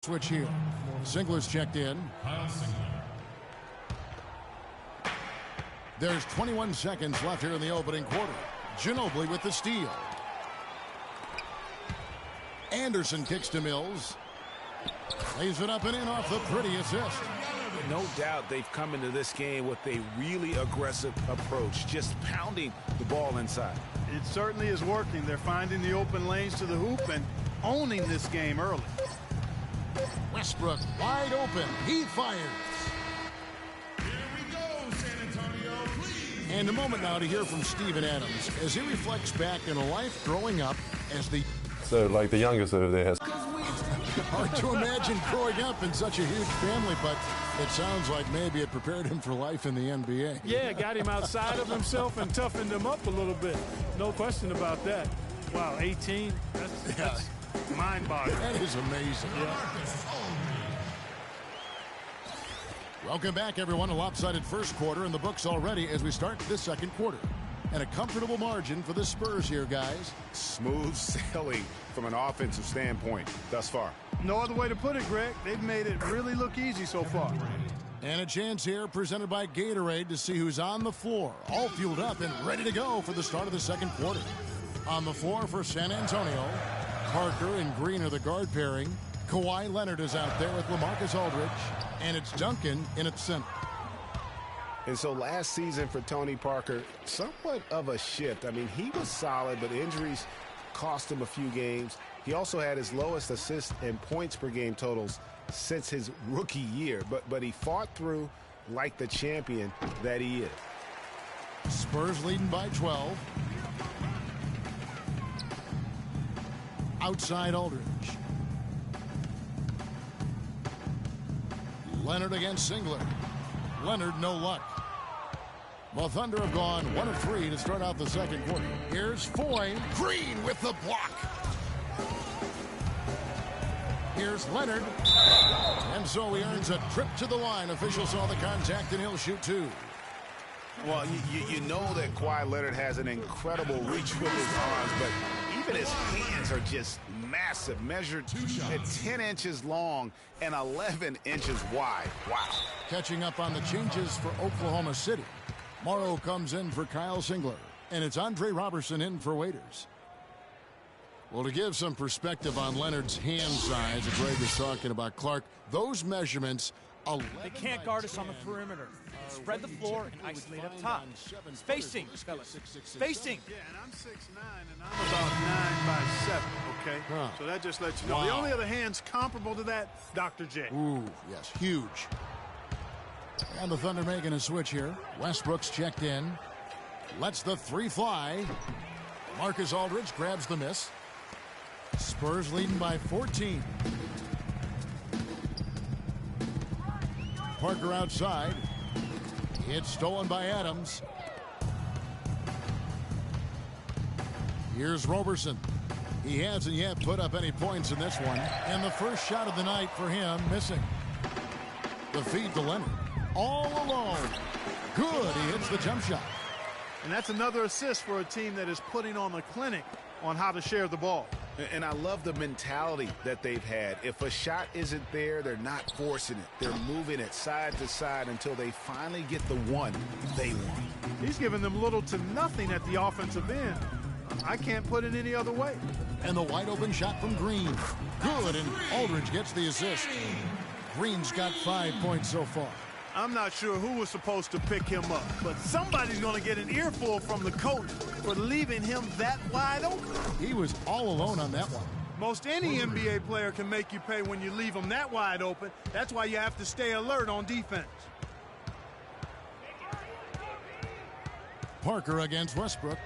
Switch here. Singler's checked in. There's 21 seconds left here in the opening quarter. Ginobili with the steal. Anderson kicks to Mills. Lays it up and in off the pretty assist. No doubt they've come into this game with a really aggressive approach, just pounding the ball inside. It certainly is working. They're finding the open lanes to the hoop and owning this game early. Westbrook wide open. He fires. Here we go, San Antonio, please. And a moment now to hear from Steven Adams as he reflects back on a life growing up as the... So, like the youngest over there has... Hard to imagine growing up in such a huge family, but it sounds like maybe it prepared him for life in the NBA. Yeah, got him outside of himself and toughened him up a little bit. No question about that. Wow, 18? That's mind-boggling. That is amazing. Yeah. Welcome back, everyone. A lopsided first quarter in the books already as we start this second quarter. And a comfortable margin for the Spurs here, guys. Smooth sailing from an offensive standpoint thus far. No other way to put it, Greg. They've made it really look easy so far. And a chance here presented by Gatorade to see who's on the floor. All fueled up and ready to go for the start of the second quarter. On the floor for San Antonio, Parker and Green are the guard pairing. Kawhi Leonard is out there with LaMarcus Aldridge. And it's Duncan in its center. And so last season for Tony Parker, somewhat of a shift. I mean, he was solid, but injuries cost him a few games. He also had his lowest assists and points per game totals since his rookie year. But he fought through like the champion that he is. Spurs leading by 12. Outside Aldridge. Leonard against Singler. Leonard, no luck. The Thunder have gone 1 of 3 to start out the second quarter. Here's Foy. Green with the block. Here's Leonard. And so he earns a trip to the line. Officials saw the contact and he'll shoot 2. Well, you know that Kawhi Leonard has an incredible reach with his arms, but even his hands are just massive, measured at 10 inches long and 11 inches wide. Wow. Catching up on the changes for Oklahoma City. Morrow comes in for Kyle Singler, and it's Andre Robertson in for Waiters. Well, to give some perspective on Leonard's hand size, as Greg was talking about, Clark, those measurements... They can't guard us on the perimeter. Spread the floor and isolate up top. Spacing, fellas. Spacing. Yeah, and I'm 6'9", and I'm about 9'7", okay? Huh. So that just lets you know. Wow. The only other hands comparable to that, Dr. J. Ooh, yes, huge. And the Thunder making a switch here. Westbrook's checked in. Lets the 3 fly. Marcus Aldridge grabs the miss. Spurs leading by 14. Parker outside. It's stolen by Adams. Here's Robertson. He hasn't yet put up any points in this one. And the first shot of the night for him missing. The feed to Leonard. All alone. Good. He hits the jump shot. And that's another assist for a team that is putting on the clinic on how to share the ball. And I love the mentality that they've had. If a shot isn't there, they're not forcing it. They're moving it side to side until they finally get the one they want. He's giving them little to nothing at the offensive end. I can't put it any other way. And the wide open shot from Green. Good, and Aldridge gets the assist. Green's got 5 points so far. I'm not sure who was supposed to pick him up, but somebody's going to get an earful from the coach for leaving him that wide open. He was all alone on that one. Most any NBA player can make you pay when you leave them that wide open. That's why you have to stay alert on defense. Parker against Westbrook.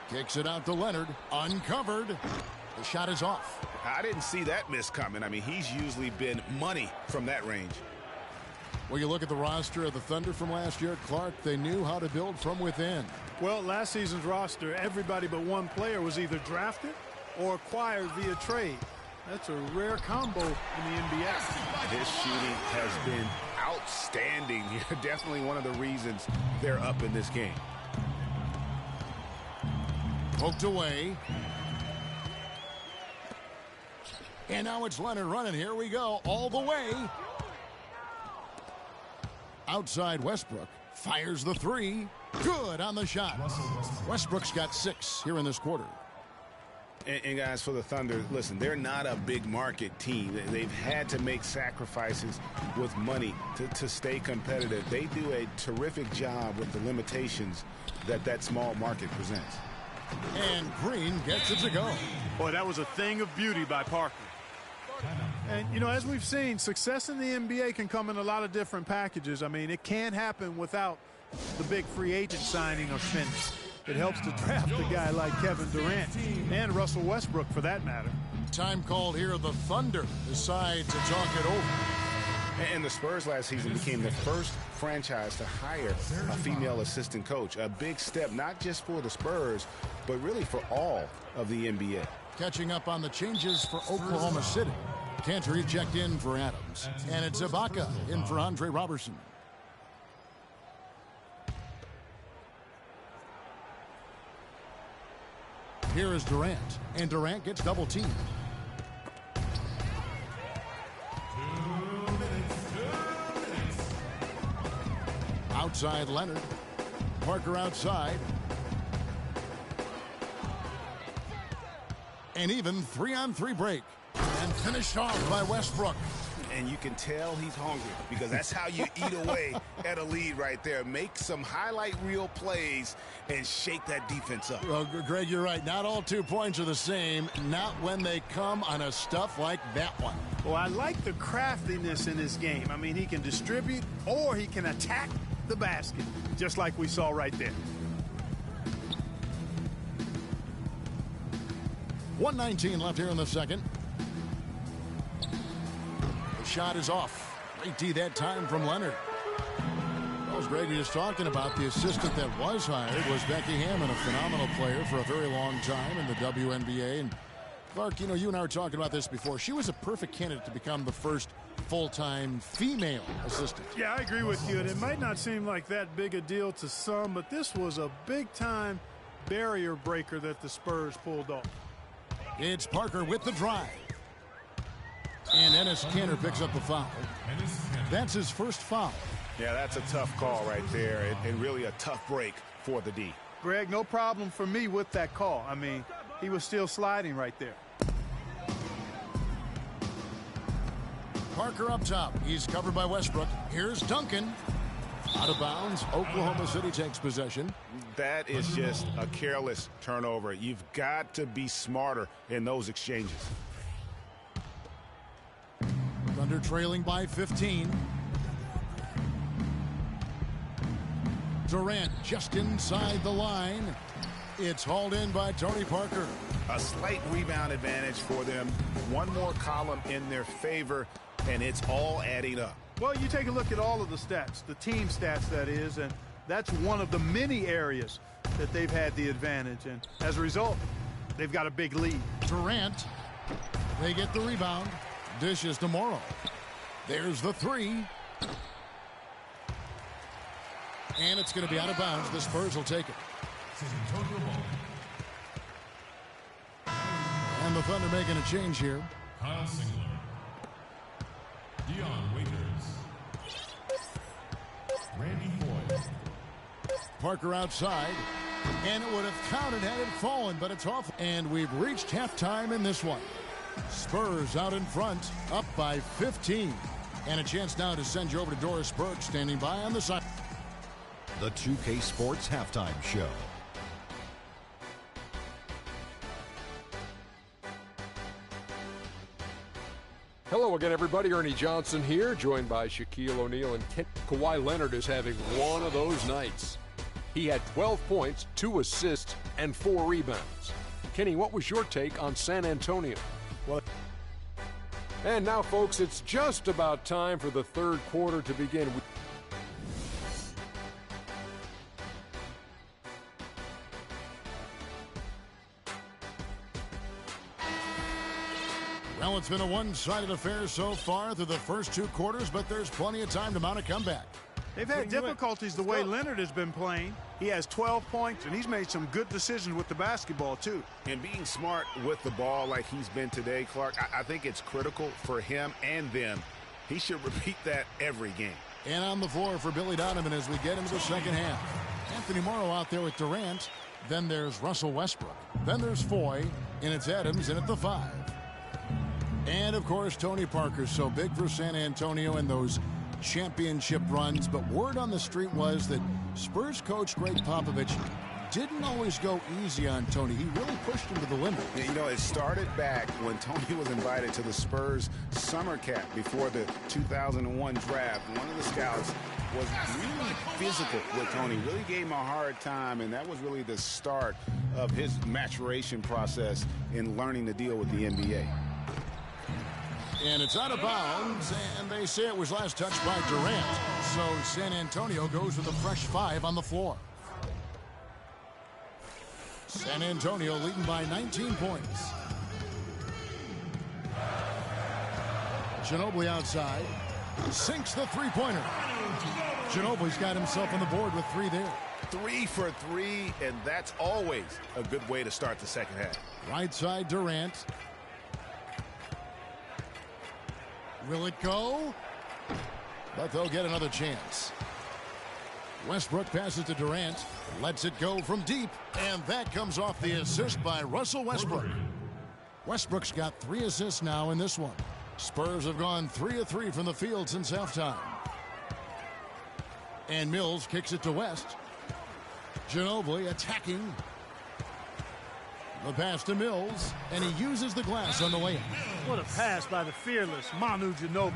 Kicks it out to Leonard. Uncovered. The shot is off. I didn't see that miss coming. I mean, he's usually been money from that range. Well, you look at the roster of the Thunder from last year, Clark, they knew how to build from within. Well, last season's roster, everybody but one player was either drafted or acquired via trade. That's a rare combo in the NBA. His shooting has been outstanding here. Definitely one of the reasons they're up in this game. Poked away. And now it's Leonard running. Here we go. All the way. Outside Westbrook. Fires the three. Good on the shot. Westbrook's got 6 here in this quarter. And guys, for the Thunder, listen, they're not a big market team. They've had to make sacrifices with money to stay competitive. They do a terrific job with the limitations that small market presents. And Green gets it to go. Boy, that was a thing of beauty by Parker. And, you know, as we've seen, success in the NBA can come in a lot of different packages. I mean, it can't happen without the big free agent signing or spending. It helps to draft a guy like Kevin Durant and Russell Westbrook, for that matter. Time called here. The Thunder decide to talk it over. And the Spurs last season became the first franchise to hire a female assistant coach. A big step, not just for the Spurs, but really for all of the NBA. Catching up on the changes for Oklahoma City. Cantor checked in for Adams. And it's Ibaka in for Andre Robertson. Here is Durant, and Durant gets double teamed. Outside Leonard. Parker outside. And even 3-on-3 break. And finished off by Westbrook. And you can tell he's hungry, because that's how you eat away at a lead right there. Make some highlight reel plays and shake that defense up. Well, Greg, you're right. Not all 2 points are the same. Not when they come on a stuff like that one. Well, I like the craftiness in his game. I mean, he can distribute or he can attack the basket, just like we saw right there. 1:19 left here in the second. Shot is off. Great D that time from Leonard. Well, as Greg was talking about, the assistant that was hired was Becky Hammon, a phenomenal player for a very long time in the WNBA. And Clark, you know, you and I were talking about this before. She was a perfect candidate to become the first full-time female assistant. Yeah, I agree with you. And it might not seem like that big a deal to some, but this was a big-time barrier breaker that the Spurs pulled off. It's Parker with the drive. And Enes Kanter picks up the foul. That's his first foul. Yeah, that's a tough call right there, and really a tough break for the D. Greg, no problem for me with that call. I mean, he was still sliding right there. Parker up top. He's covered by Westbrook. Here's Duncan. Out of bounds. Oklahoma City takes possession. That is just a careless turnover. You've got to be smarter in those exchanges. Thunder trailing by 15. Durant just inside the line. It's hauled in by Tony Parker. A slight rebound advantage for them. One more column in their favor, and it's all adding up. Well, you take a look at all of the stats, the team stats, that is, and that's one of the many areas that they've had the advantage. And as a result, they've got a big lead. Durant, they get the rebound. Dishes to Morrow. There's the three. And it's going to be out of bounds. The Spurs will take it. And the Thunder making a change here. Kyle Singler. Dion Waiters. Randy Foye. Parker outside. And it would have counted had it fallen, but it's off. And we've reached halftime in this one. Spurs out in front, up by 15. And a chance now to send you over to Doris Burke, standing by on the side. The 2K Sports Halftime Show. Hello again, everybody. Ernie Johnson here, joined by Shaquille O'Neal and Kawhi Leonard is having one of those nights. He had 12 points, 2 assists, and 4 rebounds. Kenny, what was your take on San Antonio? Well, and now, folks, it's just about time for the third quarter to begin. Well, it's been a one-sided affair so far through the first 2 quarters, but there's plenty of time to mount a comeback. They've had difficulties the way Leonard has been playing. He has 12 points, and he's made some good decisions with the basketball, too. And being smart with the ball like he's been today, Clark, I think it's critical for him and them. He should repeat that every game. And on the floor for Billy Donovan as we get into the second half. Anthony Morrow out there with Durant. Then there's Russell Westbrook. Then there's Foy. And it's Adams in at the 5. And, of course, Tony Parker, so big for San Antonio in those championship runs. But word on the street was that Spurs coach Greg Popovich didn't always go easy on Tony. He really pushed him to the limit. Yeah, you know, it started back when Tony was invited to the Spurs summer camp before the 2001 draft. One of the scouts was really physical with Tony, really gave him a hard time, and that was really the start of his maturation process in learning to deal with the NBA. And it's out of bounds, and they say it was last touched by Durant. So San Antonio goes with a fresh 5 on the floor. San Antonio leading by 19 points. Ginobili outside. Sinks the three-pointer. Ginobili's got himself on the board with 3 there. 3 for 3, and that's always a good way to start the second half. Right side, Durant. Will it go? But they'll get another chance. Westbrook passes to Durant. Lets it go from deep. And that comes off the assist by Russell Westbrook. Westbrook's got 3 assists now in this one. Spurs have gone 3 of 3 from the field since halftime. And Mills kicks it to West. Ginobili attacking. The pass to Mills, and he uses the glass on the layup. What a pass by the fearless Manu Ginobili.